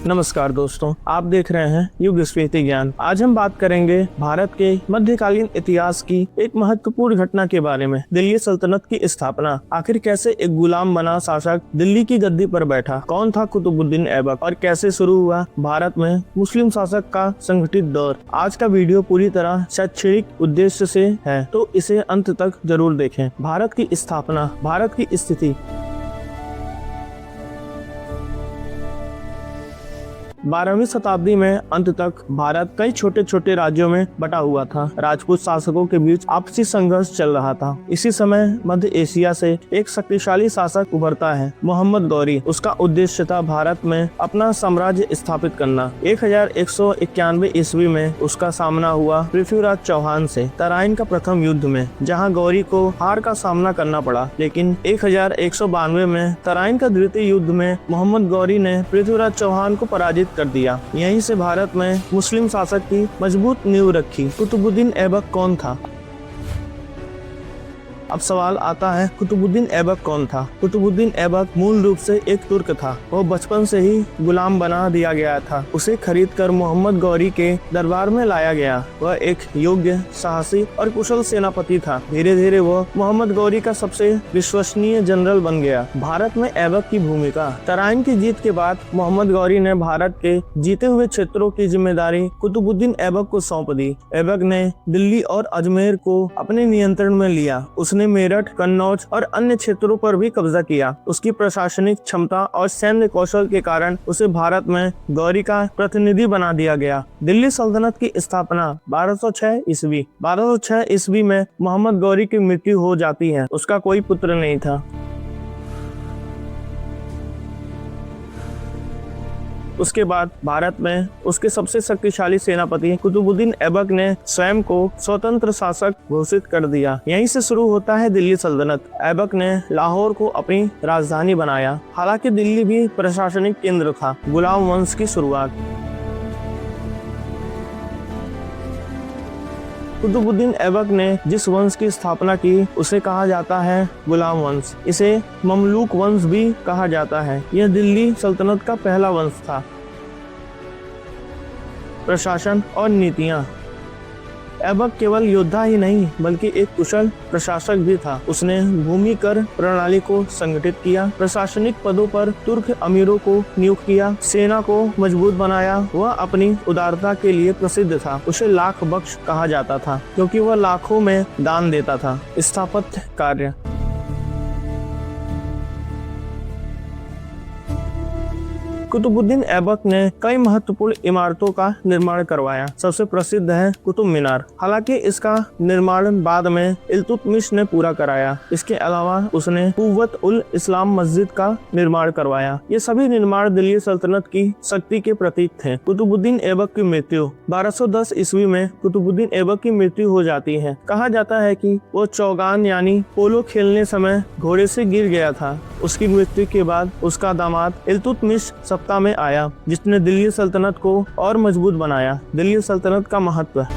नमस्कार दोस्तों, आप देख रहे हैं युग स्मृति ज्ञान। आज हम बात करेंगे भारत के मध्यकालीन इतिहास की एक महत्वपूर्ण घटना के बारे में, दिल्ली सल्तनत की स्थापना। आखिर कैसे एक गुलाम बना शासक दिल्ली की गद्दी पर बैठा, कौन था कुतुबुद्दीन ऐबक और कैसे शुरू हुआ भारत में मुस्लिम शासक का संगठित दौर। आज का वीडियो पूरी तरह शैक्षणिक उद्देश्य से है, तो इसे अंत तक जरूर देखें। भारत की स्थापना, भारत की स्थिति। 12वीं शताब्दी में अंत तक भारत कई छोटे छोटे राज्यों में बटा हुआ था। राजपूत शासकों के बीच आपसी संघर्ष चल रहा था। इसी समय मध्य एशिया से एक शक्तिशाली शासक उभरता है, मोहम्मद गौरी। उसका उद्देश्य था भारत में अपना साम्राज्य स्थापित करना। 1191 ईस्वी में उसका सामना हुआ पृथ्वीराज चौहान से तराइन का प्रथम युद्ध में, जहां गौरी को हार का सामना करना पड़ा। लेकिन 1192 में तराइन का द्वितीय युद्ध में मोहम्मद गौरी ने पृथ्वीराज चौहान को पराजित कर दिया। यहीं से भारत में मुस्लिम शासक की मजबूत नींव रखी। कुतुबुद्दीन ऐबक कौन था? अब सवाल आता है, कुतुबुद्दीन ऐबक कौन था? कुतुबुद्दीन ऐबक मूल रूप से एक तुर्क था। वो बचपन से ही गुलाम बना दिया गया था। उसे खरीदकर मोहम्मद गौरी के दरबार में लाया गया। वह एक योग्य, साहसी और कुशल सेनापति था। धीरे धीरे वो मोहम्मद गौरी का सबसे विश्वसनीय जनरल बन गया। भारत में ऐबक की भूमिका। तराइन की जीत के बाद मोहम्मद गौरी ने भारत के जीते हुए क्षेत्रों की जिम्मेदारी कुतुबुद्दीन ऐबक को सौंप दी। ऐबक ने दिल्ली और अजमेर को अपने नियंत्रण में लिया। उसने मेरठ, कन्नौज और अन्य क्षेत्रों पर भी कब्जा किया। उसकी प्रशासनिक क्षमता और सैन्य कौशल के कारण उसे भारत में गौरी का प्रतिनिधि बना दिया गया। दिल्ली सल्तनत की स्थापना 1206 ईस्वी। 1206 ईस्वी में मोहम्मद गौरी की मृत्यु हो जाती है। उसका कोई पुत्र नहीं था। उसके बाद भारत में उसके सबसे शक्तिशाली सेनापति कुतुबुद्दीन ऐबक ने स्वयं को स्वतंत्र शासक घोषित कर दिया। यहीं से शुरू होता है दिल्ली सल्तनत। ऐबक ने लाहौर को अपनी राजधानी बनाया। हालांकि दिल्ली भी प्रशासनिक केंद्र था। गुलाम वंश की शुरुआत। कुतुबुद्दीन ऐबक ने जिस वंश की स्थापना की उसे कहा जाता है गुलाम वंश। इसे ममलूक वंश भी कहा जाता है। यह दिल्ली सल्तनत का पहला वंश था। प्रशासन और नीतियां। ऐबक केवल योद्धा ही नहीं बल्कि एक कुशल प्रशासक भी था। उसने भूमि कर प्रणाली को संगठित किया, प्रशासनिक पदों पर तुर्क अमीरों को नियुक्त किया, सेना को मजबूत बनाया। वह अपनी उदारता के लिए प्रसिद्ध था। उसे लाख बख्श कहा जाता था क्योंकि वह लाखों में दान देता था। स्थापत्य कार्य। कुतुबुद्दीन ऐबक ने कई महत्वपूर्ण इमारतों का निर्माण करवाया। सबसे प्रसिद्ध है कुतुब मीनार। हालांकि इसका निर्माण बाद में इल्तुतमिश ने पूरा कराया। इसके अलावा उसने कुव्वत उल इस्लाम मस्जिद का निर्माण करवाया। ये सभी निर्माण दिल्ली सल्तनत की शक्ति के प्रतीक थे। कुतुबुद्दीन ऐबक की मृत्यु। 1210 ईस्वी में कुतुबुद्दीन ऐबक की मृत्यु हो जाती है। कहा जाता है कि वो चौगान यानी पोलो खेलने समय घोड़े से गिर गया था। उसकी मृत्यु के बाद उसका दामाद इल्तुतमिश सत्ता में आया, जिसने दिल्ली सल्तनत को और मजबूत बनाया। दिल्ली सल्तनत का महत्व।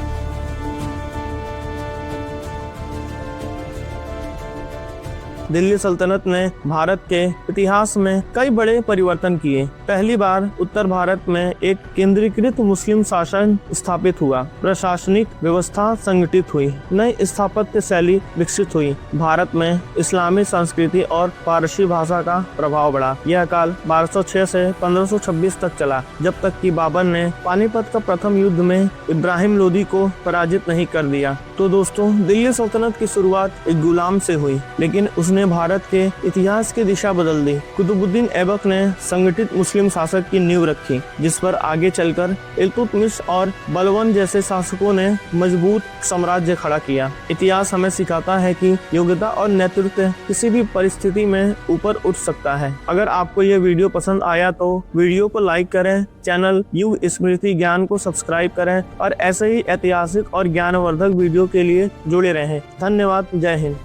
दिल्ली सल्तनत ने भारत के इतिहास में कई बड़े परिवर्तन किए। पहली बार उत्तर भारत में एक केंद्रीकृत मुस्लिम शासन स्थापित हुआ। प्रशासनिक व्यवस्था संगठित हुई। नई स्थापत्य शैली विकसित हुई। भारत में इस्लामी संस्कृति और फारसी भाषा का प्रभाव बढ़ा। यह काल 1206 से 1526 तक चला, जब तक कि बाबर ने पानीपत का प्रथम युद्ध में इब्राहिम लोदी को पराजित नहीं कर दिया। तो दोस्तों, दिल्ली सल्तनत की शुरुआत एक गुलाम से हुई, लेकिन उसने भारत के इतिहास की दिशा बदल दी। कुतुबुद्दीन ऐबक ने संगठित मुस्लिम शासक की नींव रखी, जिस पर आगे चलकर इल्तुतमिश और बलबन जैसे शासकों ने मजबूत साम्राज्य खड़ा किया। इतिहास हमें सिखाता है कि योग्यता और नेतृत्व किसी भी परिस्थिति में ऊपर उठ सकता है। अगर आपको यह वीडियो पसंद आया तो वीडियो को लाइक करें, चैनल युग स्मृति ज्ञान को सब्सक्राइब करें और ऐसे ही ऐतिहासिक और ज्ञानवर्धक वीडियो के लिए जुड़े रहें। धन्यवाद। जय हिंद।